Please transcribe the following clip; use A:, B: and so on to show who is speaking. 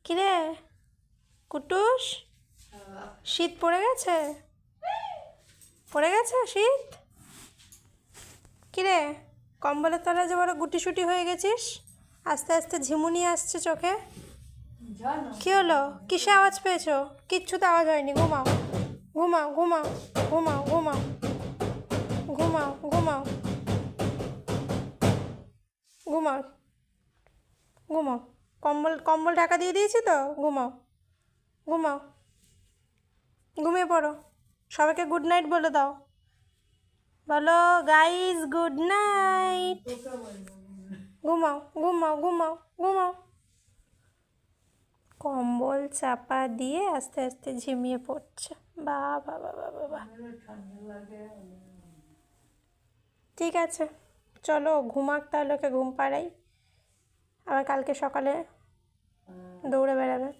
A: কিরে কুটুস, শীত পড়ে গেছে? পড়ে গেছে শীত? কিরে কম্বলের তলায় যে বড় গুটিসুটি হয়ে গেছিস, আস্তে আস্তে ঝিমুনি আসছে চোখে। কি হলো? কিসে আওয়াজ পেয়েছো? কিচ্ছু তো আওয়াজ হয়নি। ঘুমাও ঘুমাও ঘুমাও ঘুমাও ঘুমাও ঘুমাও ঘুমাও ঘুমাও ঘুমাও। কম্বল কম্বল ঢাকা দিয়ে দিয়েছি তো, ঘুমাও ঘুমাও, ঘুমিয়ে পড়ো। সবাইকে গুড নাইট বলে দাও। বলো গাইস গুড নাইট। ঘুমাও ঘুমাও ঘুমাও ঘুমাও। কম্বল চাপা দিয়ে আস্তে আস্তে ঝিমিয়ে পড়ছে। বাবা বাবা বাবা, ঠিক আছে চলো ঘুমাক তাহলে, ওকে ঘুম পাড়াই, আবার কালকে সকালে দৌড়ে বেড়াবে।